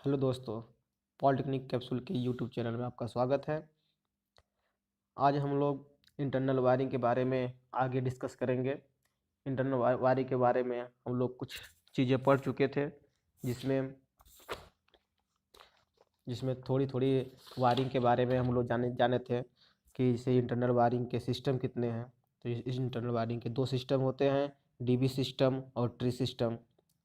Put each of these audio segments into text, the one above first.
Hello दोस्तों, polytechnic capsule के YouTube channel में आपका स्वागत है। आज हम लोग इंटरनल वायरिंग के बारे में आगे डिस्कस करेंगे। इंटरनल वायरिंग के बारे में हम लोग कुछ चीज़ें पढ़ चुके थे, जिसमें जिसमें थोड़ी थोड़ी वायरिंग के बारे में हम लोग जाने जाने थे कि जैसे इंटरनल वायरिंग के सिस्टम कितने हैं। तो इस इंटरनल वायरिंग के दो सिस्टम होते हैं, डीबी सिस्टम और ट्री सिस्टम।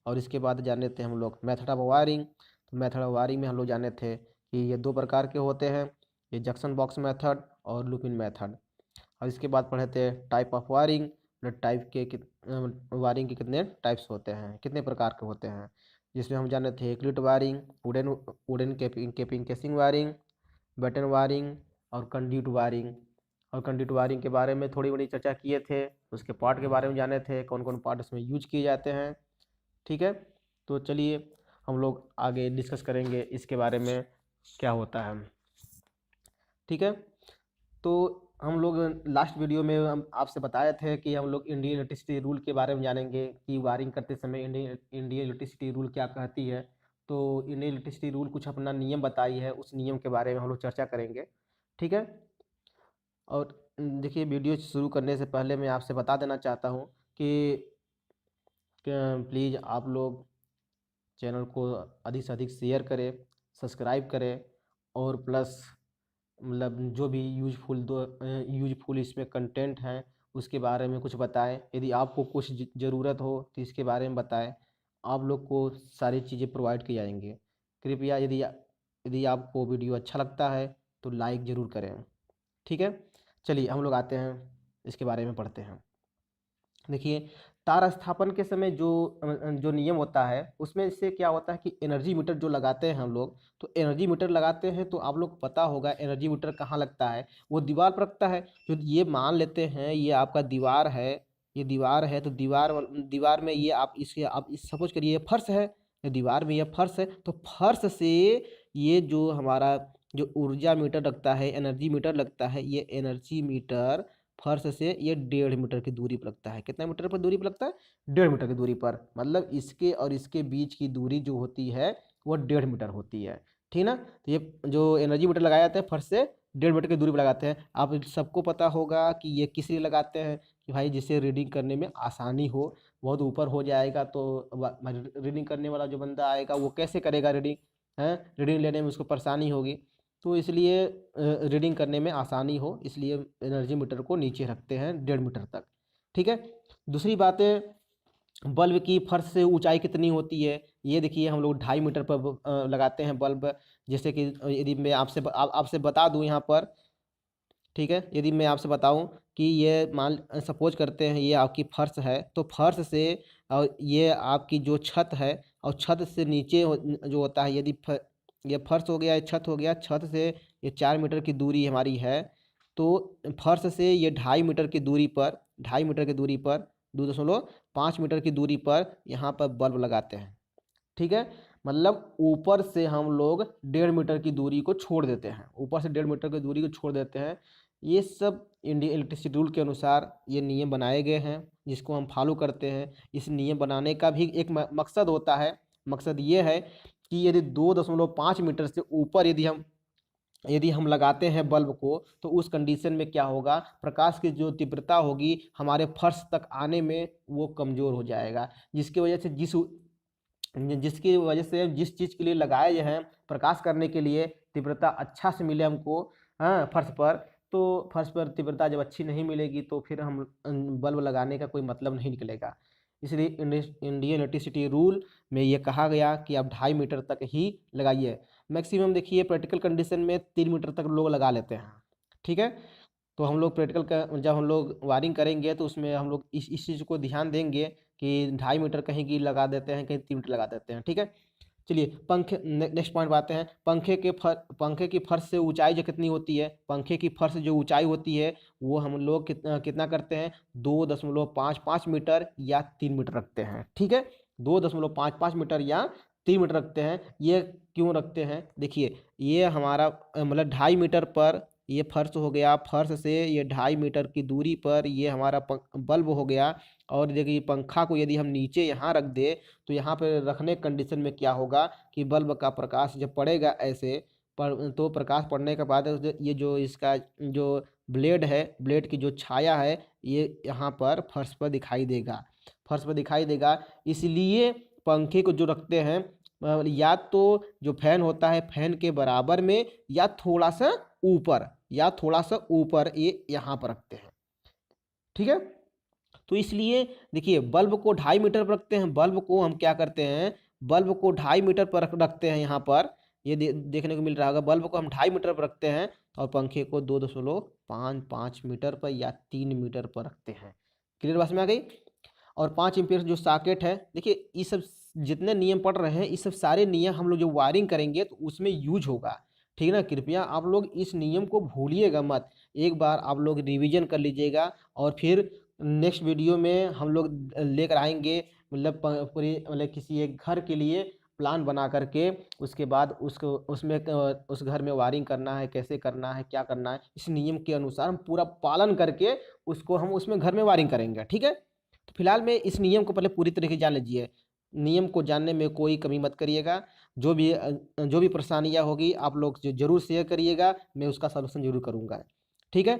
और इसके बाद जाने थे हम लोग मेथड ऑफ वायरिंग। तो मेथड ऑफ वायरिंग में हम लोग जाने थे कि ये दो प्रकार के होते हैं, ये जंक्शन बॉक्स मेथड और लूप इन मेथड। और इसके बाद पढ़े थे टाइप ऑफ वायरिंग, टाइप के वायरिंग के कितने टाइप्स होते हैं, कितने प्रकार के होते हैं। जिसमें हम जाने थे cleat wiring, wooden wooden capping capping casing wiring, button wiring और कंड्यूट वायरिंग। और कंड्यूट वायरिंग के बारे में थोड़ी बड़ी चर्चा किए थे, उसके पार्ट के बारे में जाने थे, कौन कौन पार्ट इसमें यूज किए जाते हैं। ठीक है, तो चलिए हम लोग आगे डिस्कस करेंगे इसके बारे में क्या होता है। ठीक है, तो हम लोग लास्ट वीडियो में हम आपसे बताए थे कि हम लोग इंडियन इलेक्ट्रिसिटी रूल के बारे में जानेंगे कि वायरिंग करते समय इंडियन इलेक्ट्रिसिटी रूल क्या कहती है। तो इंडियन इलेक्ट्रिसिटी रूल कुछ अपना नियम बताई है, उस नियम के बारे में हम लोग चर्चा करेंगे। ठीक है, और देखिए वीडियो शुरू करने से पहले मैं आपसे बता देना चाहता हूँ कि प्लीज़ आप लोग चैनल को अधिक से अधिक शेयर करें, सब्सक्राइब करें, और प्लस मतलब जो भी यूजफुल इसमें कंटेंट हैं उसके बारे में कुछ बताएं। यदि आपको कुछ ज़रूरत हो तो इसके बारे में बताएं। आप लोग को सारी चीज़ें प्रोवाइड की जाएंगी। कृपया यदि आपको वीडियो अच्छा लगता है तो लाइक ज़रूर करें। ठीक है, चलिए हम लोग आते हैं, इसके बारे में पढ़ते हैं। देखिए, तार स्थापन के समय जो नियम होता है उसमें इससे क्या होता है कि एनर्जी मीटर जो लगाते हैं हम लोग, तो एनर्जी मीटर लगाते हैं तो आप लोग को पता होगा एनर्जी मीटर कहाँ लगता है, वो दीवार पर लगता है। तो ये मान लेते हैं ये आपका दीवार है, ये दीवार है, तो दीवार में ये आप इसके आप इस सपोज करिए ये फर्श है, ये दीवार में ये फर्श है, तो फर्श से ये जो हमारा जो ऊर्जा मीटर लगता है, एनर्जी मीटर लगता है, ये एनर्जी मीटर फर्श से ये 1.5 मीटर की दूरी पर लगता है। कितना मीटर पर दूरी पर लगता है? 1.5 मीटर की दूरी पर। मतलब इसके और इसके बीच की दूरी जो होती है वो 1.5 मीटर होती है। ठीक ना, तो ये जो एनर्जी मीटर लगाया जाता है फर्श से 1.5 मीटर की दूरी पर लगाते हैं। आप सबको पता होगा कि ये किस लिए लगाते हैं कि भाई जिससे रीडिंग करने में आसानी हो। बहुत ऊपर हो जाएगा तो रीडिंग करने वाला जो बंदा आएगा वो कैसे करेगा रीडिंग, है रीडिंग लेने में उसको परेशानी होगी। तो इसलिए रीडिंग करने में आसानी हो इसलिए एनर्जी मीटर को नीचे रखते हैं 1.5 मीटर तक। ठीक है, दूसरी बात है बल्ब की फर्श से ऊंचाई कितनी होती है। ये देखिए हम लोग 2.5 मीटर पर लगाते हैं बल्ब। जैसे कि यदि मैं आपसे बता दूं यहाँ पर, ठीक है, यदि मैं आपसे बताऊं कि ये मान सपोज करते हैं ये आपकी फर्श है, तो फर्श से और ये आपकी जो छत है, और छत से नीचे जो होता है, यदि ये फर्श हो गया, ये छत हो गया, छत से ये 4 मीटर की दूरी हमारी है। तो फर्श से ये 2.5 मीटर की दूरी पर, 2.5 मीटर की दूरी पर, 2.5 मीटर की दूरी पर यहाँ पर बल्ब लगाते हैं। ठीक है, मतलब ऊपर से हम लोग 1.5 मीटर की दूरी को छोड़ देते हैं, ऊपर से 1.5 मीटर की दूरी को छोड़ देते हैं। ये सब इंडियन इलेक्ट्रिसिटी रूल के अनुसार ये नियम बनाए गए हैं, जिसको हम फॉलो करते हैं। इस नियम बनाने का भी एक मकसद होता है। मकसद ये है कि यदि 2.5 मीटर से ऊपर यदि हम लगाते हैं बल्ब को, तो उस कंडीशन में क्या होगा, प्रकाश की जो तीव्रता होगी हमारे फर्श तक आने में वो कमज़ोर हो जाएगा। जिसकी वजह से जिस चीज़ के लिए लगाए हैं, प्रकाश करने के लिए, तीव्रता अच्छा से मिले हमको, हाँ, फर्श पर, तो फर्श पर तीव्रता जब अच्छी नहीं मिलेगी तो फिर हम बल्ब लगाने का कोई मतलब नहीं निकलेगा। इसलिए इंडियन इलेक्ट्रिसिटी रूल में ये कहा गया कि आप 2.5 मीटर तक ही लगाइए। मैक्सिमम देखिए प्रैक्टिकल कंडीशन में 3 मीटर तक लोग लगा लेते हैं। ठीक है, तो हम लोग प्रैक्टिकल का जब हम लोग वायरिंग करेंगे तो उसमें हम लोग इस चीज़ को ध्यान देंगे कि 2.5 मीटर कहीं की लगा देते हैं, कहीं 3 मीटर लगा देते हैं। ठीक है, चलिए पंखे नेक्स्ट पॉइंट पे आते हैं। पंखे की फर्श से ऊंचाई जो कितनी होती है, पंखे की फर्श जो ऊंचाई होती है वो हम लोग कितना करते हैं, 2.55 मीटर या 3 मीटर रखते हैं। ठीक है, 2.55 मीटर या 3 मीटर रखते हैं। ये क्यों रखते हैं, देखिए ये हमारा मतलब 2.5 मीटर पर ये फर्श हो गया, फर्श से ये 2.5 मीटर की दूरी पर ये हमारा बल्ब हो गया। और देखिए पंखा को यदि हम नीचे यहाँ रख दे तो यहाँ पर रखने कंडीशन में क्या होगा कि बल्ब का प्रकाश जब पड़ेगा ऐसे पर, तो प्रकाश पड़ने के बाद ये जो इसका जो ब्लेड है, ब्लेड की जो छाया है ये यहाँ पर फर्श पर दिखाई देगा, फर्श पर दिखाई देगा। इसलिए पंखे को जो रखते हैं या तो जो फैन होता है फैन के बराबर में या थोड़ा सा ऊपर, या थोड़ा सा ऊपर ये यहाँ पर रखते हैं, ठीक है। तो इसलिए देखिए बल्ब को 2.5 मीटर पर रखते हैं, बल्ब को हम क्या करते हैं, बल्ब को 2.5 मीटर पर रखते हैं यहाँ पर, ये देखने को मिल रहा होगा, बल्ब को हम 2.5 मीटर पर रखते हैं और पंखे को 2.5 मीटर पर या 3 मीटर पर रखते हैं। क्लियर बात में आ गई। और 5 एम्पीयर जो सॉकेट है, देखिए ये सब जितने नियम पढ़ रहे हैं, इस सब सारे नियम हम लोग जो वायरिंग करेंगे तो उसमें यूज होगा, ठीक है ना। कृपया आप लोग इस नियम को भूलिएगा मत, एक बार आप लोग रिवीजन कर लीजिएगा और फिर नेक्स्ट वीडियो में हम लोग लेकर आएंगे, मतलब पूरी मतलब किसी एक घर के लिए प्लान बना करके, उसके बाद उसको उसमें उस घर में वायरिंग करना है, कैसे करना है, क्या करना है, इस नियम के अनुसार हम पूरा पालन करके उसको हम उसमें घर में वायरिंग करेंगे, ठीक है। तो फिलहाल में इस नियम को पहले पूरी तरीके से जान लीजिए, नियम को जानने में कोई कमी मत करिएगा। जो भी परेशानियाँ होगी आप लोग जरूर शेयर करिएगा, मैं उसका सलूशन जरूर करूँगा, ठीक है।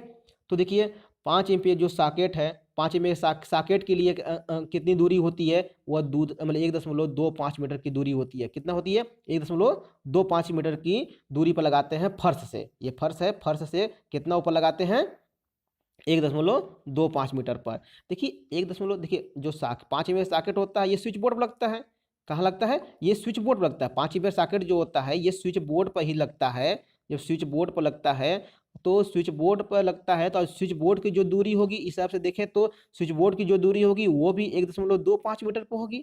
तो देखिए 5 एम्पीयर जो सॉकेट है, 5 एम्पीयर सॉकेट के लिए कितनी दूरी होती है, वह मतलब 1.25 मीटर की दूरी होती है। कितना होती है? 1.25 मीटर की दूरी पर लगाते हैं फर्श से, ये फर्श है, फर्श से कितना ऊपर लगाते हैं, 1.25 मीटर पर। देखिए 1 देखिए जो 5 एम्पीयर सॉकेट होता है ये स्विच बोर्ड पर लगता है, कहाँ लगता है, ये स्विच बोर्ड पर लगता है। 5 एम्पीयर सॉकेट जो होता है ये स्विच बोर्ड पर ही लगता है। जब स्विच बोर्ड पर लगता है तो स्विच बोर्ड पर लगता है तो स्विच बोर्ड की जो दूरी होगी, इस हिसाब से देखें तो स्विच बोर्ड की जो दूरी होगी वो भी 1.25 मीटर पर होगी,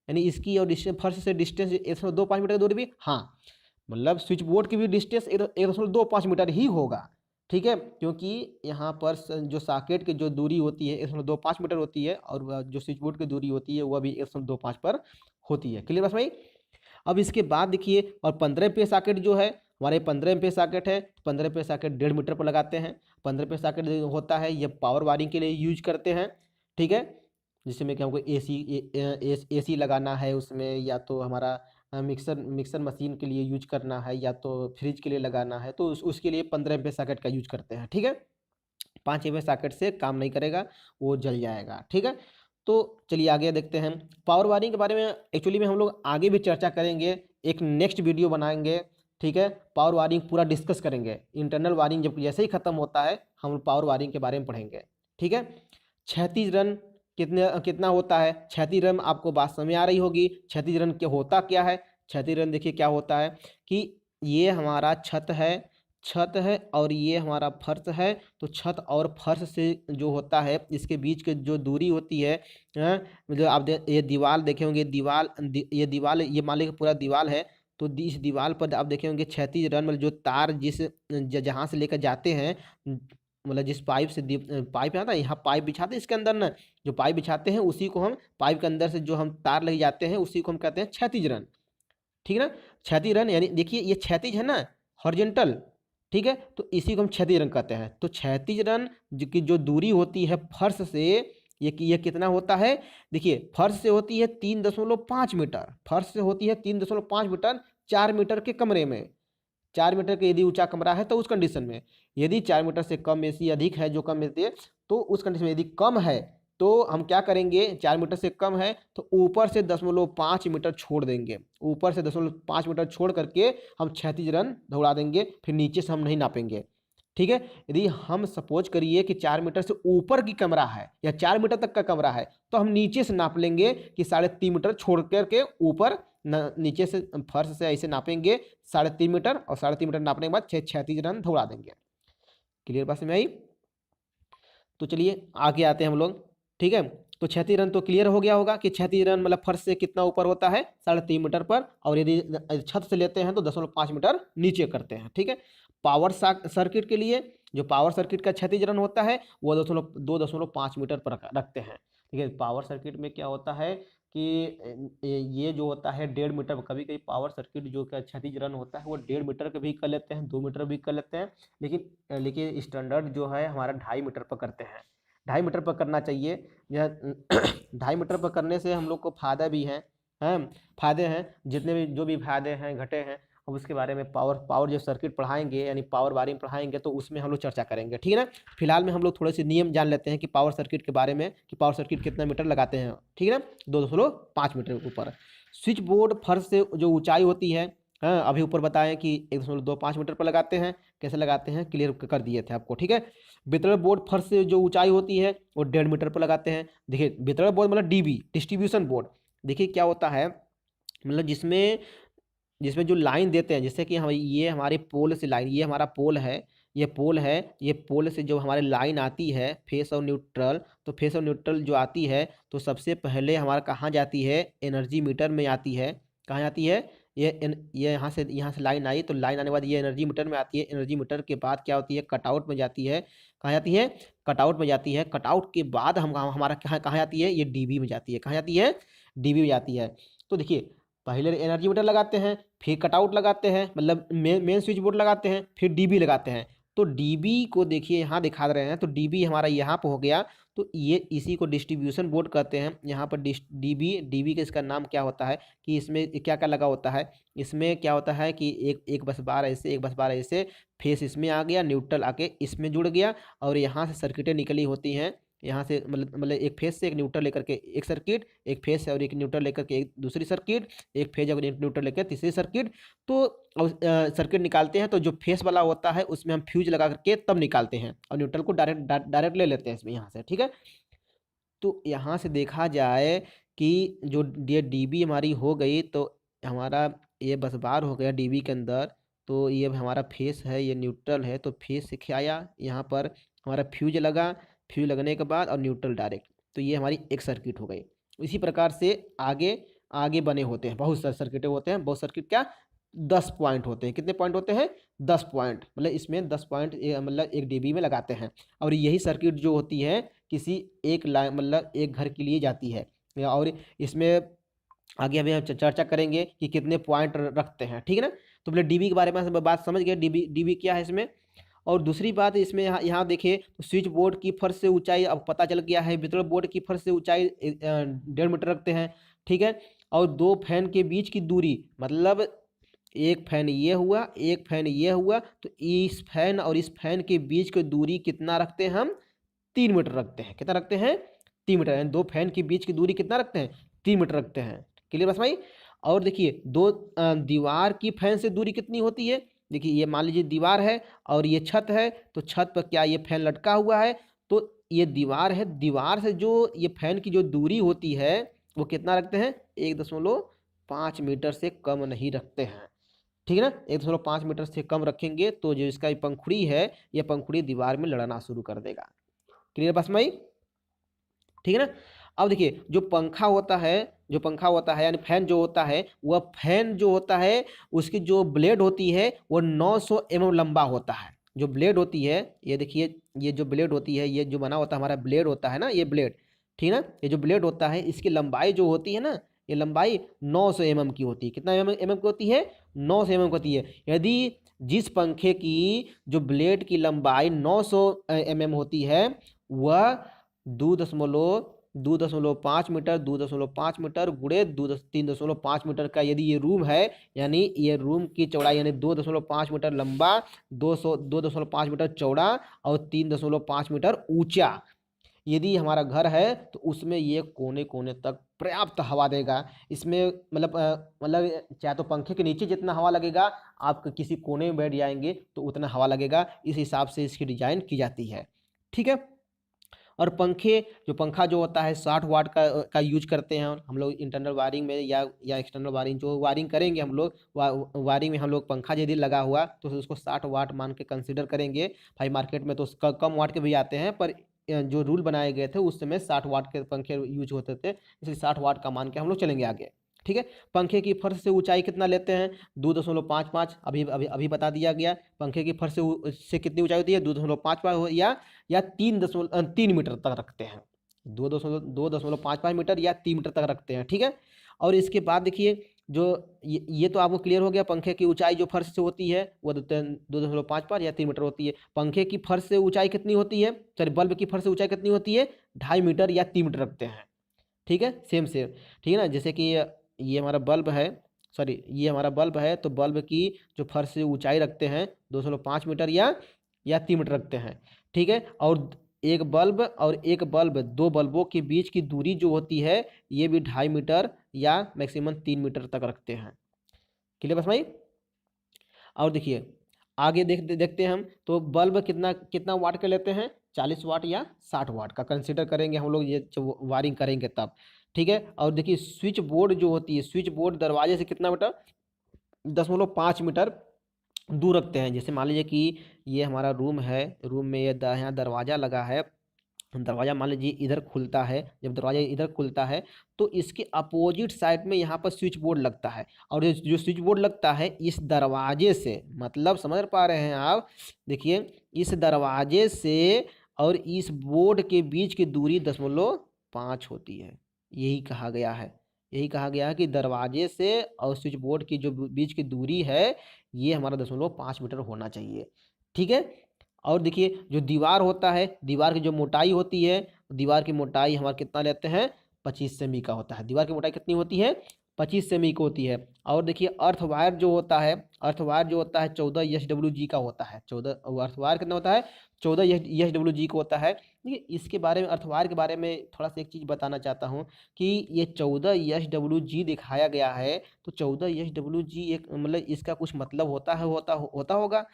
यानी इसकी और फर्श से डिस्टेंस 1.25 मीटर की दूरी भी, हाँ मतलब स्विच बोर्ड की भी डिस्टेंस 1.25 मीटर ही होगा, ठीक है। क्योंकि यहाँ पर जो सॉकेट की जो दूरी होती है 1.25 मीटर होती है और जो स्विच बोर्ड की दूरी होती है वह भी 1.25 पर होती है। क्लियर बस भाई। अब इसके बाद देखिए, और 15 एम्पीयर सॉकेट जो है हमारे 15 एम्पीयर सॉकेट है, 15 एम्पीयर सॉकेट 1.5 मीटर पर लगाते हैं। 15 एम्पीयर सॉकेट होता है ये पावर वायरिंग के लिए यूज करते हैं, ठीक है। जिसमें कि हमको एसी लगाना है उसमें, या तो हमारा मिक्सर मशीन के लिए यूज करना है, या तो फ्रिज के लिए लगाना है, तो उसके लिए 15 एम्पीयर सॉकेट का यूज करते हैं, ठीक है। 5 एम्पीयर सॉकेट से काम नहीं करेगा, वो जल जाएगा, ठीक है। तो चलिए आगे देखते हैं। पावर वायरिंग के बारे में एक्चुअली में हम लोग आगे भी चर्चा करेंगे, एक नेक्स्ट वीडियो बनाएंगे, ठीक है। पावर वायरिंग पूरा डिस्कस करेंगे, इंटरनल वायरिंग जब जैसे ही खत्म होता है हम पावर वायरिंग के बारे में पढ़ेंगे, ठीक है। क्षैतिज रन कितना होता है, क्षैतिज रन आपको बात समझ आ रही होगी। क्षैतिज रन क्या होता क्या है, क्षैतिज रन देखिए क्या होता है कि ये हमारा छत है और ये हमारा फर्श है, तो छत और फर्श से जो होता है इसके बीच के जो दूरी होती है, मतलब आप ये दीवार देखे होंगे, ये दीवार, ये मान लीजिए पूरा दीवार है, तो इस दीवार पर आप देखे होंगे क्षैतिज रन, मतलब जो तार जहाँ से लेकर जाते हैं, मतलब जिस पाइप से पाइप आता है, यहाँ पाइप बिछाते हैं इसके अंदर ना, जो पाइप बिछाते हैं उसी को हम पाइप के अंदर से जो हम तार ले जाते हैं उसी को हम कहते हैं क्षैतिज रन, ठीक है ना। क्षैतिज रन यानी देखिए ये क्षैतिज है ना, हॉरिजॉन्टल, ठीक है, तो इसी को हम क्षैतिज रन कहते हैं। तो क्षैतिज रन की जो दूरी होती है फर्श से, ये कितना होता है, देखिए फर्श से होती है 3.5 मीटर, फर्श से होती है 3.5 मीटर 4 मीटर के कमरे में, 4 मीटर के यदि ऊंचा कमरा है तो उस कंडीशन में, यदि 4 मीटर से कम एसी अधिक है जो कम मिलती है, तो उस कंडीशन में यदि कम है तो हम क्या करेंगे, 4 मीटर से कम है तो ऊपर से 0.5 मीटर छोड़ देंगे, ऊपर से 0.5 मीटर छोड़ करके हम क्षैतिज रन दौड़ा देंगे, फिर नीचे से हम नहीं नापेंगे, ठीक है। यदि हम सपोज करिए कि 4 मीटर से ऊपर की कमरा है या 4 मीटर तक का कमरा है, तो हम नीचे से नाप लेंगे कि 3.5 मीटर छोड़ करके ऊपर नीचे से फर्श से ऐसे नापेंगे 3.5 मीटर, और 3.5 मीटर नापने के बाद क्षैतिज रन दौड़ा देंगे। क्लियर बात में आई। तो चलिए आगे आते हैं हम लोग, ठीक है। तो क्षैतिज रन तो क्लियर हो गया होगा कि क्षैतिज रन मतलब फर्श से कितना ऊपर होता है, 3.5 मीटर पर, और यदि छत से लेते हैं तो 0.5 मीटर नीचे करते हैं, ठीक है। पावर सर्किट के लिए जो पावर सर्किट का क्षैतिज रन होता है वो 2.5 मीटर पर रखते हैं, ठीक है। पावर सर्किट में क्या होता है, ये जो होता है 1.5 मीटर, कभी कभी पावर सर्किट जो का क्षैतिज रन होता है वो 1.5 मीटर का भी कर लेते हैं, 2 मीटर भी कर लेते हैं, लेकिन स्टैंडर्ड जो है हमारा 2.5 मीटर पर करते हैं। 2.5 मीटर पर करना चाहिए। यह 2.5 मीटर पर करने से हम लोग को फायदा भी है, हैं फायदे हैं, जितने भी जो भी फायदे हैं घटे हैं, अब उसके बारे में पावर जो सर्किट पढ़ाएंगे यानी पावर वायरिंग पढ़ाएंगे तो उसमें हम लोग चर्चा करेंगे, ठीक है ना। फिलहाल में हम लोग थोड़े से नियम जान लेते हैं कि पावर सर्किट के बारे में, कि पावर सर्किट कितना मीटर लगाते हैं, ठीक है ना। 2.5 मीटर के ऊपर स्विच बोर्ड फर्श से जो ऊंचाई होती है, हाँ अभी ऊपर बताएं कि 1.25 मीटर पर लगाते हैं, कैसे लगाते हैं क्लियर कर दिए थे आपको, ठीक है। वितरण बोर्ड फर्श से जो ऊंचाई होती है वो 1.5 मीटर पर लगाते हैं। देखिए वितरण बोर्ड मतलब डीबी, डिस्ट्रीब्यूशन बोर्ड, देखिए क्या होता है, मतलब जिसमें जिसमें जो लाइन देते हैं, जैसे कि हम ये हमारे पोल से लाइन, ये हमारा पोल है, ये पोल है, ये पोल से जो हमारे लाइन आती है फेस और न्यूट्रल, तो फेस और न्यूट्रल जो आती है तो सबसे पहले हमारा कहाँ जाती है, एनर्जी मीटर में आती है। कहाँ आती है, ये यहाँ से लाइन आई तो लाइन आने के बाद ये एनर्जी मीटर में आती है। एनर्जी मीटर के बाद क्या होती है, कटआउट में जाती है। कहाँ जाती है, कटआउट में जाती है। कटआउट के बाद हमारा कहाँ कहाँ जाती है, ये डीबी में जाती है। कहाँ जाती है, डीबी में जाती है। तो देखिए पहले एनर्जी मीटर लगाते हैं, फिर कटआउट लगाते हैं, मतलब मेन स्विच बोर्ड लगाते हैं, फिर डीबी लगाते हैं। तो डीबी को देखिए यहाँ दिखा रहे हैं, तो डीबी हमारा यहाँ पे हो गया, तो ये इसी को डिस्ट्रीब्यूशन बोर्ड कहते हैं। यहाँ पर डीबी डीबी का इसका नाम क्या होता है कि इसमें क्या क्या लगा होता है, इसमें क्या होता है कि एक बस बार ऐसे, एक बस बार ऐसे, फेस इसमें आ गया, न्यूट्रल आके इसमें जुड़ गया, और यहाँ से सर्किटें निकली होती हैं। यहाँ से मतलब एक फेस से एक न्यूट्रल लेकर के एक सर्किट, एक फेस और एक न्यूट्रल लेकर के एक दूसरी सर्किट, एक फेज और एक न्यूट्रल लेकर तीसरी सर्किट। तो सर्किट निकालते हैं तो जो फेस वाला होता है उसमें हम फ्यूज लगा करके तब निकालते हैं, और न्यूट्रल को डायरेक्ट ले लेते हैं इसमें यहाँ से, ठीक है। तो यहाँ से देखा जाए कि जो ये डीबी हमारी हो गई, तो हमारा ये बस बार हो गया डीबी के अंदर। तो ये हमारा फेस है, ये न्यूट्रल है, तो फेस से क्या आया, यहाँ पर हमारा फ्यूज लगा, फ्यूज लगने के बाद और न्यूट्रल डायरेक्ट, तो ये हमारी एक सर्किट हो गई। इसी प्रकार से आगे आगे बने होते हैं, बहुत सारे सर्किटें होते हैं। बहुत सर्किट क्या, 10 पॉइंट होते हैं। कितने पॉइंट होते हैं, 10 पॉइंट, मतलब इसमें 10 पॉइंट मतलब एक डीबी में लगाते हैं। और यही सर्किट जो होती है किसी एक लाइन मतलब एक घर के लिए जाती है। और इसमें आगे अभी हम चर्चा करेंगे कि कितने पॉइंट रखते हैं, ठीक है ना। तो पहले डीबी के बारे में बात समझ गए, डीबी डीबी क्या है इसमें। और दूसरी बात इसमें यहाँ देखिए, तो स्विच बोर्ड की फर्श से ऊंचाई अब पता चल गया है, वितरण बोर्ड की फर्श से ऊंचाई 1.5 मीटर रखते हैं, ठीक है। और दो फैन के बीच की दूरी, मतलब एक फैन ये हुआ, एक फैन ये हुआ, तो इस फैन और इस फैन के बीच की दूरी कितना रखते हैं हम, 3 मीटर रखते हैं। कितना रखते हैं, 3 मीटर, यानी दो फैन के बीच की दूरी कितना रखते हैं, 3 मीटर रखते हैं। क्लियर बस भाई। और देखिए दो दीवार की फैन से दूरी कितनी होती है, देखिए ये मान लीजिए दीवार है और ये छत है, तो छत पर क्या ये फैन लटका हुआ है, तो ये दीवार है, दीवार से जो ये फैन की जो दूरी होती है वो कितना रखते हैं, 1.5 मीटर से कम नहीं रखते हैं, ठीक है ना। 1.5 मीटर से कम रखेंगे तो जो इसका पंखुड़ी है, ये पंखुड़ी दीवार में लड़ना शुरू कर देगा। क्लियर बस भाई, ठीक है ना। अब देखिए जो पंखा होता है, जो पंखा होता है यानी फैन जो होता है, वह फैन जो होता है उसकी जो ब्लेड होती है वो 900 mm लंबा होता है। जो ब्लेड होती है, ये देखिए, ये जो ब्लेड होती है, ये जो बना होता है हमारा ब्लेड होता है ना, ये ब्लेड, ठीक है ना। ये जो ब्लेड होता है इसकी लंबाई जो होती है ना, ये लंबाई 900 mm की होती है। कितना mm की होती है, 900 mm की होती है। यदि जिस पंखे की जो ब्लेड की लंबाई 900 mm होती है, वह 2.5 मीटर, 2.5 मीटर गुणे 3.5 मीटर का यदि ये रूम है, यानी ये रूम की चौड़ाई यानी 2.5 मीटर लंबा, 2.5 मीटर चौड़ा और 3.5 मीटर ऊंचा यदि हमारा घर है, तो उसमें ये कोने कोने तक पर्याप्त हवा देगा। इसमें मतलब चाहे तो पंखे के नीचे जितना हवा लगेगा, आप किसी कोने में बैठ जाएंगे तो उतना हवा लगेगा। इस हिसाब से इसकी डिजाइन की जाती है, ठीक है। और पंखा जो होता है 60 वाट का यूज करते हैं हम लोग इंटरनल वायरिंग में, या एक्सटर्नल वायरिंग जो वायरिंग करेंगे हम लोग, वायरिंग में हम लोग पंखा यदि लगा हुआ तो उसको 60 वाट मान के कंसीडर करेंगे। भाई मार्केट में तो कम वाट के भी आते हैं, पर जो रूल बनाए गए थे उस समय 60 वाट के पंखे यूज होते थे, इसलिए 60 वाट का मान के हम लोग चलेंगे आगे, ठीक है। पंखे की फर्श से ऊंचाई कितना लेते हैं, 2.55, अभी अभी अभी बता दिया गया। पंखे की फर्श से कितनी ऊंचाई होती है, 2.55 या 3 मीटर तक रखते हैं। 2.55 मीटर या 3 मीटर तक रखते हैं, ठीक है। और इसके बाद देखिए जो ये तो आपको क्लियर हो गया, पंखे की ऊंचाई जो फर्श से होती है वो 2.55 या 3 मीटर होती है। पंखे की फर्श से ऊंचाई कितनी होती है, सॉरी बल्ब की फर्श से ऊंचाई कितनी होती है, 2.5 मीटर या 3 मीटर रखते हैं, ठीक है। सेम सेम, ठीक है ना। जैसे कि ये हमारा बल्ब है, सॉरी ये हमारा बल्ब है, तो बल्ब की जो फर्श से ऊंचाई रखते हैं 2.5 मीटर या 3 मीटर रखते हैं, ठीक है। और एक बल्ब, दो बल्बों के बीच की दूरी जो होती है ये भी 2.5 मीटर या मैक्सिमम 3 मीटर तक रखते हैं। क्लियर बस भाई। और देखिए आगे देखते हैं हम, तो बल्ब कितना कितना वाट के लेते हैं, 40 वाट या 60 वाट का कंसीडर करेंगे हम लोग, ये जब वायरिंग करेंगे तब, ठीक है। और देखिए स्विच बोर्ड जो होती है, स्विच बोर्ड दरवाजे से कितना मीटर, 0.5 मीटर दूर रखते हैं। जैसे मान लीजिए कि ये हमारा रूम है, रूम में ये यहाँ दरवाज़ा लगा है, दरवाज़ा मान लीजिए इधर खुलता है, जब दरवाज़ा इधर खुलता है तो इसके अपोजिट साइड में यहाँ पर स्विच बोर्ड लगता है। और जो स्विच बोर्ड लगता है इस दरवाजे से, मतलब समझ पा रहे हैं आप, देखिए इस दरवाजे से और इस बोर्ड के बीच की दूरी 0.5 होती है। यही कहा गया है, यही कहा गया है कि दरवाजे से और स्विच बोर्ड की जो बीच की दूरी है ये हमारा 0.5 मीटर होना चाहिए, ठीक है। और देखिए जो दीवार होता है, दीवार की जो मोटाई होती है, दीवार की मोटाई हमारा कितना लेते हैं, 25 सेमी का होता है। दीवार की मोटाई कितनी होती है, 25 सेमी की होती है। और देखिए अर्थ वायर जो होता है, अर्थ वायर जो होता है 14 SWG का होता है। 14 अर्थ वायर कितना होता है, 14 SWG का होता है। देखिए इसके बारे में, अर्थ वायर के बारे में थोड़ा सा एक चीज़ बताना चाहता हूँ कि ये 14 SWG दिखाया गया है, तो 14 SWG एक मतलब इसका कुछ मतलब होता है, होता होगा।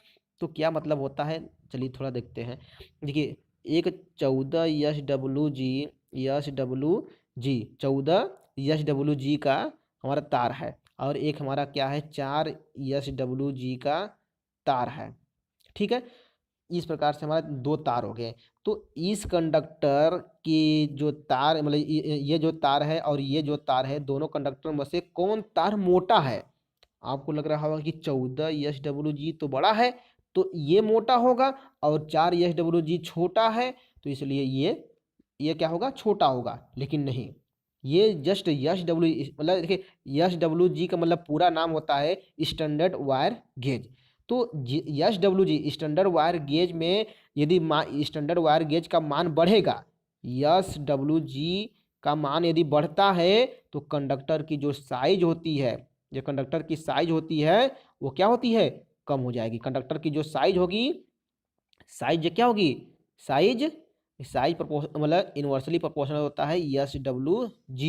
तो क्या मतलब होता है, चलिए थोड़ा देखते हैं। देखिए एक 14 SWG का हमारा तार है, और एक हमारा क्या है 4 SWG का तार है, ठीक है। इस प्रकार से हमारा 2 तार हो गए। तो इस कंडक्टर की जो तार, मतलब ये जो तार है और ये जो तार है, दोनों कंडक्टर में से कौन तार मोटा है। आपको लग रहा होगा कि 14 SWG तो बड़ा है तो ये मोटा होगा, और 4 SWG छोटा है तो इसलिए ये क्या होगा, छोटा होगा। लेकिन नहीं, ये जस्ट SW, मतलब देखिए SWG का मतलब पूरा नाम होता है स्टैंडर्ड वायर गेज। तो SWG स्टैंडर्ड वायर गेज में यदि स्टैंडर्ड वायर गेज का मान बढ़ेगा, SWG का मान यदि बढ़ता है तो कंडक्टर की जो साइज होती है, जो कंडक्टर की साइज होती है वो क्या होती है, कम हो जाएगी। कंडक्टर की जो साइज होगी, साइज क्या होगी, साइज साइज मतलब इन्वर्सली प्रोपोर्शनल होता है SWG।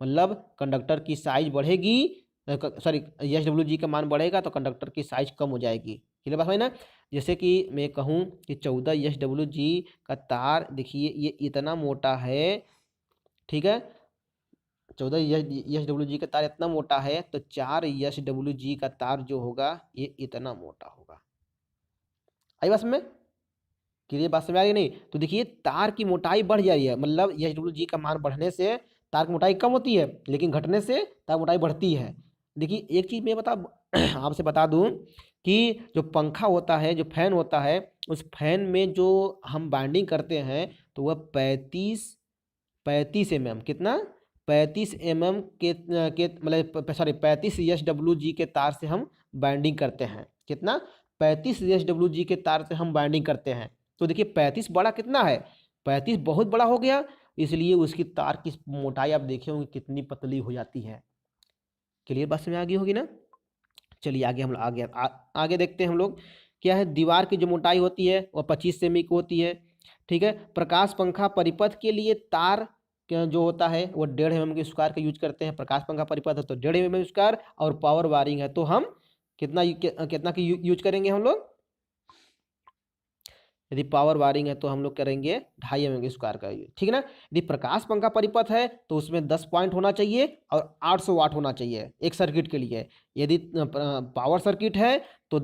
मतलब कंडक्टर की साइज बढ़ेगी, सॉरी SWG का मान बढ़ेगा तो कंडक्टर की साइज कम हो जाएगी। क्लियर बात है ना। जैसे कि मैं कहूँ कि 14 SWG का तार, देखिए ये इतना मोटा है, ठीक है। 14 SWG का तार इतना मोटा है, तो 4 SWG का तार जो होगा ये इतना मोटा होगा। आई बात में, क्लियर बात समझ आ रही नहीं। तो देखिए तार की मोटाई बढ़ जा रही है, मतलब SWG का मान बढ़ने से तार की मोटाई कम होती है, लेकिन घटने से तार मोटाई बढ़ती है। देखिए एक चीज़ मैं आपसे बता दूं कि जो पंखा होता है, जो फैन होता है, उस फैन में जो हम बाइंडिंग करते हैं तो वह 35 mm, कितना 35 mm के मतलब सॉरी 35 SWG के तार से हम बाइंडिंग करते हैं। कितना, 35 SWG के तार से हम बाइंडिंग करते हैं। तो देखिए 35 बड़ा कितना है, 35 बहुत बड़ा हो गया, इसलिए उसकी तार की मोटाई आप देखे होंगे कितनी पतली हो जाती है। क्लियर बात समझ आ गई होगी ना। चलिए आगे हम लोग आगे देखते हैं हम लोग। क्या है, दीवार की जो मोटाई होती है वह 25 सेमी की होती है, ठीक है। प्रकाश पंखा परिपथ के लिए तार जो होता है वो 1.5 mm के स्क्वायर का यूज करते हैं। प्रकाश पंखा परिपथ है तो 1.5 mm स्क्वायर, और पावर वायरिंग है तो हम कितना की यूज करेंगे हम लोग, यदि पावर वायरिंग है तो हम लोग करेंगे 2.5 mm स्क्वायर का यूज, ठीक है ना। यदि प्रकाश पंखा परिपथ है तो उसमें 10 पॉइंट होना चाहिए और 800 वाट होना चाहिए एक सर्किट के लिए। यदि पावर सर्किट है तो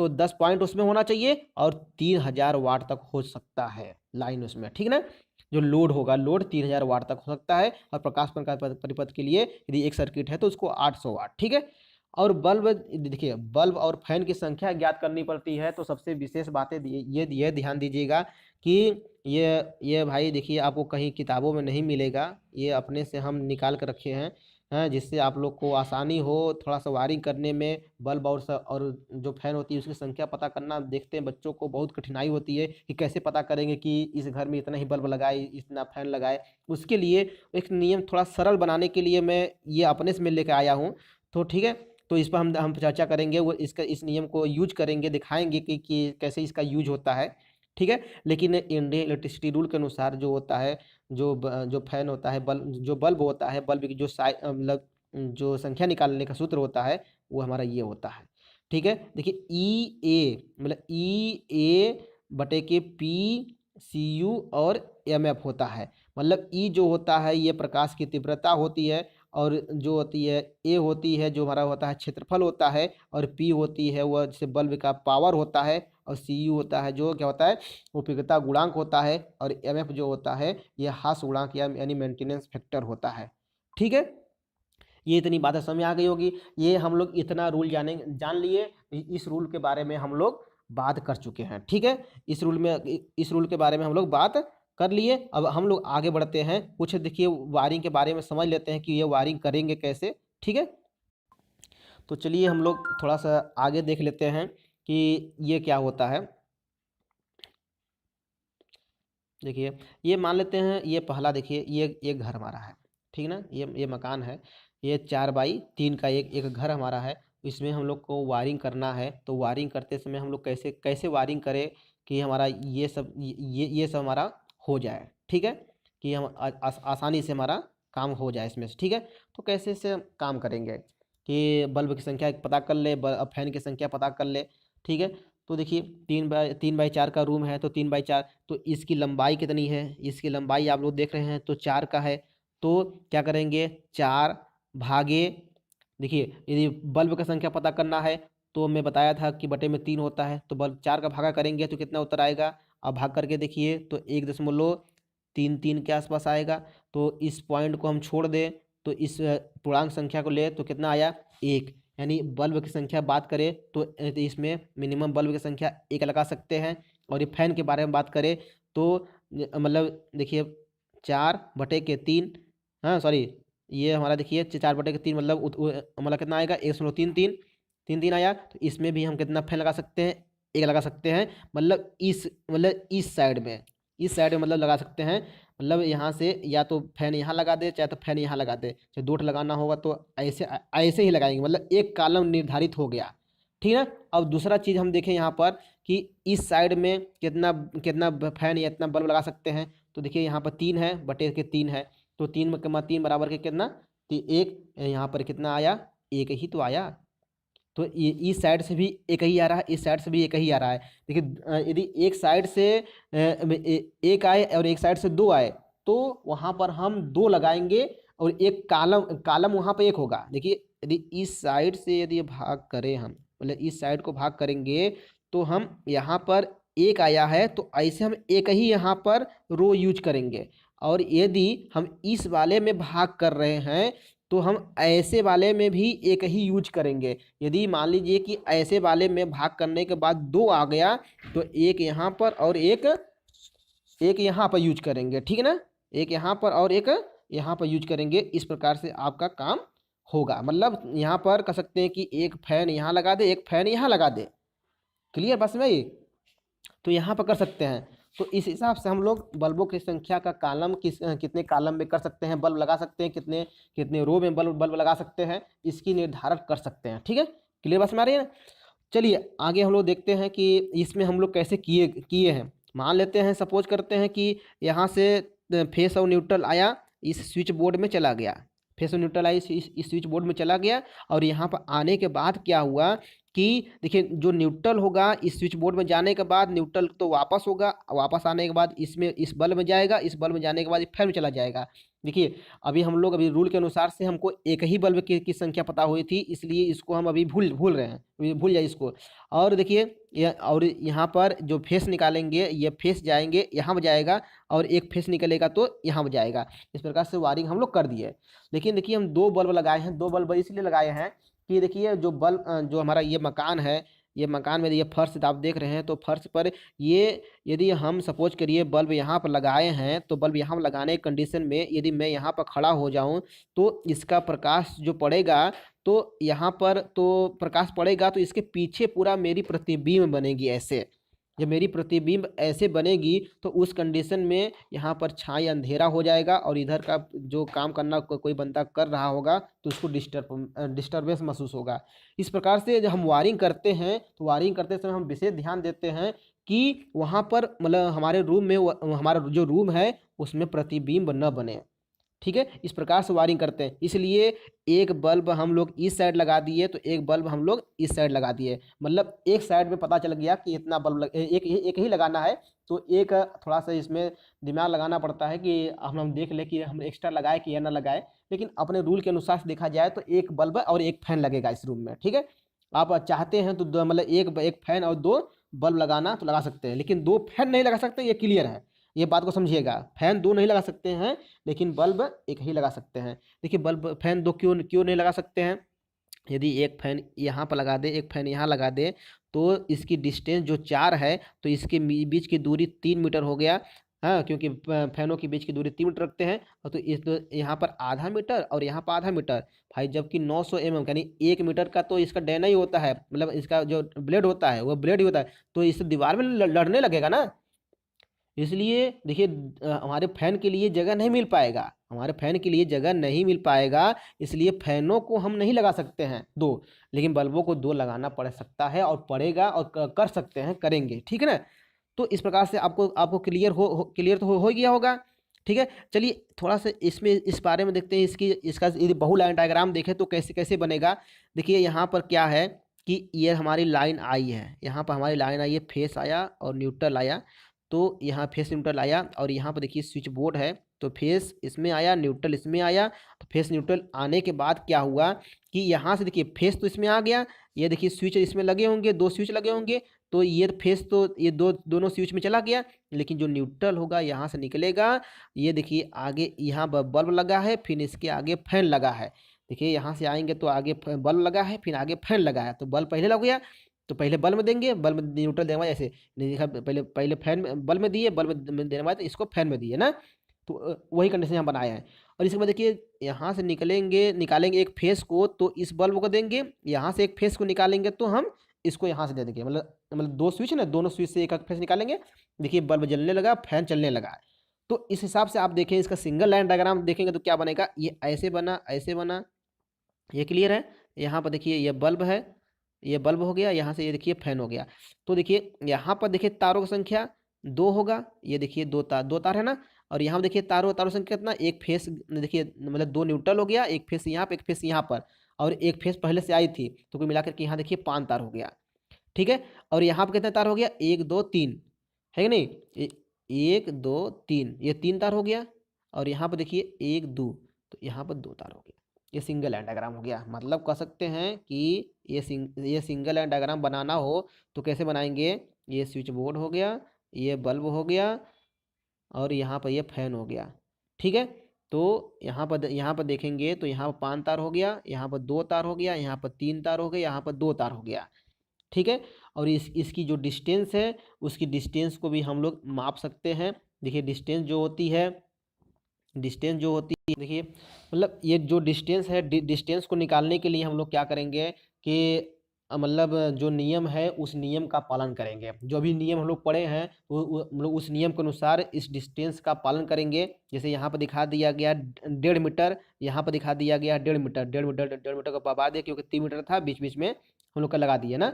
10 पॉइंट उसमें होना चाहिए और 3000 वाट तक हो सकता है लाइन उसमें, ठीक है ना। जो लोड होगा, लोड 3000 वाट तक हो सकता है। और प्रकाश पंखा परिपथ के लिए यदि एक सर्किट है तो उसको 800 वाट, ठीक है। और बल्ब, देखिए बल्ब और फैन की संख्या ज्ञात करनी पड़ती है। तो सबसे विशेष बातें ये ध्यान दीजिएगा कि ये भाई देखिए आपको कहीं किताबों में नहीं मिलेगा, ये अपने से हम निकाल कर रखे हैं, जिससे आप लोग को आसानी हो थोड़ा सा वायरिंग करने में। बल्ब और जो फैन होती है उसकी संख्या पता करना, देखते हैं बच्चों को बहुत कठिनाई होती है कि कैसे पता करेंगे कि इस घर में इतना ही बल्ब लगाए, इतना फैन लगाए। उसके लिए एक नियम थोड़ा सरल बनाने के लिए मैं ये अपने से मैं लेकर आया हूँ। तो ठीक है, तो इस पर हम चर्चा करेंगे, वो इस नियम को यूज करेंगे, दिखाएंगे कि कैसे इसका यूज होता है। ठीक है, लेकिन इंडियन इलेक्ट्रिसिटी रूल के अनुसार जो होता है, जो फैन होता है, बल्ब होता है, बल्ब की जो मतलब जो संख्या निकालने का सूत्र होता है वो हमारा ये होता है। ठीक है, देखिए E A मतलब E A बटे के PCU और MF होता है। मतलब E जो होता है ये प्रकाश की तीव्रता होती है, और जो होती है A होती है जो हमारा होता है क्षेत्रफल होता है, और P होती है वह जैसे बल्ब का पावर होता है, और CU होता है जो क्या होता है उपयोगिता गुणांक होता है, और MF जो होता है ये हास गुणांक यानी मेंटेनेंस फैक्टर होता है। ठीक है, ये इतनी बातें समझ में आ गई होगी। ये हम लोग इतना रूल जान लिए, इस रूल के बारे में हम लोग बात कर चुके हैं। ठीक है, इस रूल के बारे में हम लोग बात कर लिए। अब हम लोग आगे बढ़ते हैं, कुछ देखिए वायरिंग के बारे में समझ लेते हैं कि ये वायरिंग करेंगे कैसे। ठीक है, तो चलिए हम लोग थोड़ा सा आगे देख लेते हैं कि ये क्या होता है। देखिए ये मान लेते हैं, ये पहला देखिए ये घर हमारा है, ठीक ना, ये मकान है, ये 4x3 का एक घर हमारा है। इसमें हम लोग को वायरिंग करना है। तो वायरिंग करते समय हम लोग कैसे कैसे वायरिंग करें कि हमारा ये सब हमारा हो जाए। ठीक है, कि हम आसानी से हमारा काम हो जाए इसमें से। ठीक है, तो कैसे से हम काम करेंगे कि बल्ब की संख्या पता कर ले, फैन की संख्या पता कर ले। ठीक है, तो देखिए 3x4 का रूम है, तो 3x4, तो इसकी लंबाई कितनी है, इसकी लंबाई आप लोग देख रहे हैं तो 4 का है। तो क्या करेंगे 4 भागे, देखिए यदि बल्ब का संख्या पता करना है तो मैं बताया था कि बटे में 3 होता है, तो बल्ब 4 का भागा करेंगे तो कितना उत्तर आएगा। अब भाग करके देखिए तो 1.33 के आसपास आएगा। तो इस पॉइंट को हम छोड़ दें, तो इस पूर्णांक संख्या को ले तो कितना आया 1। यानी बल्ब की संख्या बात करें तो इसमें मिनिमम बल्ब की संख्या 1 लगा सकते हैं। और ये फैन के बारे में बात करें तो मतलब देखिए 4/3, हाँ सॉरी, ये हमारा देखिए 4/3 मतलब मतलब कितना आएगा 1.33 आया। तो इसमें भी हम कितना फैन लगा सकते हैं, 1 लगा सकते हैं। मतलब इस साइड में मतलब लगा सकते हैं। मतलब यहाँ से या तो फैन यहाँ लगा दे, चाहे तो फैन यहाँ लगा दे, चाहे 2 लगाना होगा तो ऐसे ऐसे ही लगाएंगे। मतलब एक कॉलम निर्धारित हो गया। ठीक है ना। अब दूसरा चीज़ हम देखें यहाँ पर कि इस साइड में कितना कितना फैन या इतना बल्ब लगा सकते हैं। तो देखिए यहाँ पर 3 है, बटे के 3 है, तो 3 बराबर के कितना 1, यहाँ पर कितना आया 1 ही तो आया। तो इस साइड से भी एक ही आ रहा है, इस साइड से भी एक ही आ रहा है। देखिए यदि एक साइड से एक आए और एक साइड से 2 आए तो वहाँ पर हम 2 लगाएंगे, और एक कॉलम वहाँ पर 1 होगा। देखिए यदि इस साइड से यदि भाग करें हम, मतलब इस साइड को भाग करेंगे तो हम यहाँ पर 1 आया है तो ऐसे हम एक ही यहाँ पर रो यूज करेंगे। और यदि हम इस वाले में भाग कर रहे हैं तो हम ऐसे वाले में भी एक ही यूज करेंगे। यदि मान लीजिए कि ऐसे वाले में भाग करने के बाद 2 आ गया तो एक यहाँ पर और एक यहाँ पर यूज करेंगे। ठीक है ना, एक यहाँ पर और एक यहाँ पर यूज करेंगे। इस प्रकार से आपका काम होगा। मतलब यहाँ पर कह सकते हैं कि एक फैन यहाँ लगा दे, एक फैन यहाँ लगा दे। क्लियर बस में ये, तो यहाँ पर कर सकते हैं। तो इस हिसाब से हम लोग बल्बों की संख्या का कॉलम कितने कॉलम में कर सकते हैं, बल्ब लगा सकते हैं, कितने कितने रो में बल्ब लगा सकते हैं, इसकी निर्धारण कर सकते हैं। ठीक है, क्लियर बस में आ रही है ना। चलिए आगे हम लोग देखते हैं कि इसमें हम लोग कैसे किए किए हैं। मान लेते हैं, सपोज करते हैं कि यहाँ से फेस और न्यूट्रल आया, इस स्विच बोर्ड में चला गया, फेस और न्यूट्रल आया इस स्विच बोर्ड में चला गया। और यहाँ पर आने के बाद क्या हुआ कि देखिए जो न्यूट्रल होगा इस स्विच बोर्ड में जाने के बाद न्यूट्रल तो वापस होगा, वापस आने के बाद इसमें इस बल्ब में जाएगा, इस बल्ब में जाने के बाद फैन में चला जाएगा। देखिए अभी हम लोग अभी रूल के अनुसार से हमको एक ही बल्ब की संख्या पता हुई थी, इसलिए इसको हम अभी भूल रहे हैं, भूल जाए इसको। और देखिए और यहाँ पर जो फेस निकालेंगे, ये फेस जाएंगे यहाँ पर जाएगा, और एक फेस निकलेगा तो यहाँ पर जाएगा। इस प्रकार से वायरिंग हम लोग कर दिए। लेकिन देखिए हम 2 बल्ब लगाए हैं, 2 बल्ब इसलिए लगाए हैं कि देखिए जो बल्ब जो हमारा ये मकान है, ये मकान में ये फर्श आप देख रहे हैं, तो फर्श पर ये यदि हम सपोज करिए बल्ब यहाँ पर लगाए हैं, तो बल्ब यहाँ पर लगाने की कंडीशन में यदि मैं यहाँ पर खड़ा हो जाऊँ तो इसका प्रकाश जो पड़ेगा, तो यहाँ पर तो प्रकाश पड़ेगा तो इसके पीछे पूरा मेरी प्रतिबिंब बनेगी ऐसे। जब मेरी प्रतिबिंब ऐसे बनेगी तो उस कंडीशन में यहाँ पर छाई अंधेरा हो जाएगा और इधर का जो काम करना कोई बंदा कर रहा होगा तो उसको डिस्टर्बेंस महसूस होगा। इस प्रकार से जब हम वायरिंग करते हैं तो वायरिंग करते समय हम विशेष ध्यान देते हैं कि वहाँ पर मतलब हमारे रूम में हमारा जो रूम है उसमें प्रतिबिंब न बने। ठीक है, इस प्रकार से वायरिंग करते हैं। इसलिए एक बल्ब हम लोग इस साइड लगा दिए तो एक बल्ब हम लोग इस साइड लगा दिए, मतलब एक साइड में पता चल गया कि इतना बल्ब एक ही लगाना है। तो एक थोड़ा सा इसमें दिमाग लगाना पड़ता है कि हम देख ले कि हम एक्स्ट्रा लगाए कि या ना लगाए, लेकिन अपने रूल के अनुसार से देखा जाए तो एक बल्ब और एक फैन लगेगा इस रूम में। ठीक है, आप चाहते हैं तो मतलब एक फैन और दो बल्ब लगाना तो लगा सकते हैं, लेकिन दो फैन नहीं लगा सकते, ये क्लियर है, ये बात को समझिएगा। फैन दो नहीं लगा सकते हैं, लेकिन बल्ब एक ही लगा सकते हैं। देखिए बल्ब फैन दो क्यों क्यों नहीं लगा सकते हैं? यदि एक फैन यहाँ पर लगा दे, एक फैन यहाँ लगा दे, तो इसकी डिस्टेंस जो 4 है तो इसके बीच की दूरी 3 मीटर हो गया। हाँ, क्योंकि फैनों के बीच की दूरी 3 मीटर रखते हैं, और तो इस तो यहाँ पर आधा मीटर और यहाँ पर आधा मीटर भाई, जबकि 900 mm यानी 1 मीटर का तो इसका डैना ही होता है, मतलब इसका जो ब्लेड होता है वो ब्लेड ही होता है, तो इससे दीवार में लड़ने लगेगा ना। इसलिए देखिए हमारे फैन के लिए जगह नहीं मिल पाएगा, हमारे फैन के लिए जगह नहीं मिल पाएगा, इसलिए फैनों को हम नहीं लगा सकते हैं दो, लेकिन बल्बों को दो लगाना पड़ सकता है और पड़ेगा और कर सकते हैं, करेंगे। ठीक है ना। तो इस प्रकार से आपको आपको क्लियर तो हो गया होगा। ठीक है, चलिए थोड़ा सा इसमें इस बारे में देखते हैं, इसका यदि बहु लाइन डायग्राम देखें तो कैसे कैसे बनेगा। देखिए यहाँ पर क्या है कि ये हमारी लाइन आई है, यहाँ पर हमारी लाइन आई है, फेस आया और न्यूट्रल आया, तो यहाँ फेस न्यूट्रल आया, और यहाँ पर देखिए स्विच बोर्ड है, तो फेस इसमें आया, न्यूट्रल इसमें आया। तो फेस न्यूट्रल आने के बाद क्या हुआ कि यहाँ से देखिए फेस तो इसमें आ गया, ये देखिए स्विच इसमें लगे होंगे, दो स्विच लगे होंगे, तो ये फेस तो ये दोनों स्विच में चला गया, लेकिन जो न्यूट्रल होगा यहाँ से निकलेगा। ये देखिए आगे यहाँ बल्ब लगा है, फिर इसके आगे फैन लगा है। देखिए यहाँ से आएंगे तो आगे बल्ब लगा है, फिर आगे फैन लगा है, तो बल्ब पहले लग गया, तो पहले बल्ब में देंगे, बल्ब में न्यूट्रल देने के बाद ऐसे नहीं देखा, पहले पहले फैन में बल्ब में दिए, बल्ब में देने के बाद इसको फैन में दिए ना। तो वही कंडीशन यहाँ बनाया है। और इसके बाद देखिए यहाँ से निकालेंगे एक फेस को, तो इस बल्ब को देंगे, यहाँ से एक फेस को निकालेंगे तो हम इसको यहाँ से दे देंगे, मतलब दो स्विच ना, दोनों स्विच से एक फेस निकालेंगे। देखिए बल्ब जलने लगा, फैन चलने लगा। तो इस हिसाब से आप देखें, इसका सिंगल लाइन डायग्राम देखेंगे तो क्या बनेगा, ये ऐसे बना, ऐसे बना, ये क्लियर है। यहाँ पर देखिए ये बल्ब है, ये बल्ब हो गया, यहाँ से ये देखिए फैन हो गया। तो देखिए यहाँ पर देखिए तारों की संख्या दो होगा, ये देखिए दो तार है ना। और यहाँ पर देखिए तारों संख्या कितना, एक फेस देखिए, मतलब दो न्यूट्रल हो गया, एक फेस यहाँ पर, एक फेस यहाँ पर, और एक फेस पहले से आई थी, तो कुल मिलाकर के यहाँ देखिए 5 तार हो गया। ठीक है, और यहाँ पर कितने तार हो गया, 1 2 3 है कि नहीं, 1 2 3, ये 3 तार हो गया। और यहाँ पर देखिए 1 2, तो यहाँ पर 2 तार हो गया। ये सिंगल लाइन डायग्राम हो गया। मतलब कह सकते हैं कि ये सिंगल लाइन डायग्राम बनाना हो तो कैसे बनाएंगे, ये स्विच बोर्ड हो गया, ये बल्ब हो गया, और यहाँ पर ये फैन हो गया। ठीक है, तो यहाँ पर देखेंगे तो यहाँ पर 5 तार हो गया, यहाँ पर 2 तार हो गया, यहाँ पर 3 तार हो गया, यहाँ पर 2 तार हो गया। ठीक है, और इसकी जो डिस्टेंस है उसकी डिस्टेंस को भी हम लोग माप सकते हैं। देखिए डिस्टेंस जो होती है देखिए, मतलब ये जो डिस्टेंस है, डिस्टेंस को निकालने के लिए हम लोग क्या करेंगे कि मतलब जो नियम है उस नियम का पालन करेंगे। जो भी नियम हम लोग पढ़े हैं वो हम लोग उस नियम के अनुसार इस डिस्टेंस का पालन करेंगे। जैसे यहाँ पर दिखा दिया गया 1.5 मीटर, यहाँ पर दिखा दिया गया 1.5 मीटर, 1.5 मीटर का बता दिया, क्योंकि 3 मीटर था, बीच बीच में हम लोग का लगा दिया ना।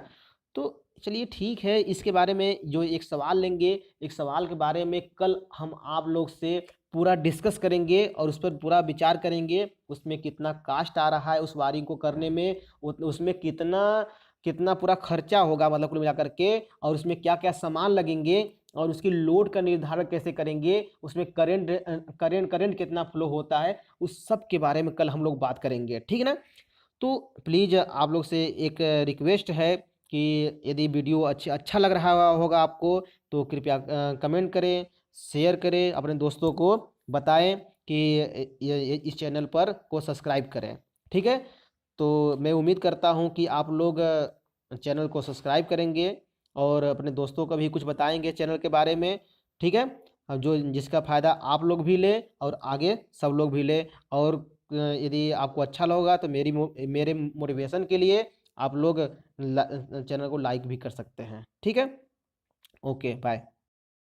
तो चलिए ठीक है, इसके बारे में जो एक सवाल लेंगे, एक सवाल के बारे में कल हम आप लोग से पूरा डिस्कस करेंगे और उस पर पूरा विचार करेंगे, उसमें कितना कास्ट आ रहा है उस वायरिंग को करने में, उसमें कितना कितना पूरा खर्चा होगा, मतलब कुल मिलाकर के, और उसमें क्या क्या सामान लगेंगे, और उसकी लोड का निर्धारण कैसे करेंगे, उसमें करंट कितना फ्लो होता है, उस सब के बारे में कल हम लोग बात करेंगे। ठीक है ना। तो प्लीज़ आप लोग से एक रिक्वेस्ट है कि यदि वीडियो अच्छा लग रहा होगा आपको तो कृपया कमेंट करें, शेयर करें, अपने दोस्तों को बताएं कि इस चैनल पर को सब्सक्राइब करें। ठीक है। तो मैं उम्मीद करता हूँ कि आप लोग चैनल को सब्सक्राइब करेंगे और अपने दोस्तों को भी कुछ बताएंगे चैनल के बारे में, ठीक है। अब जो जिसका फ़ायदा आप लोग भी लें और आगे सब लोग भी लें। और यदि आपको अच्छा लगा तो मेरे मोटिवेशन के लिए आप लोग चैनल को लाइक भी कर सकते हैं, ठीक है। Okay bye.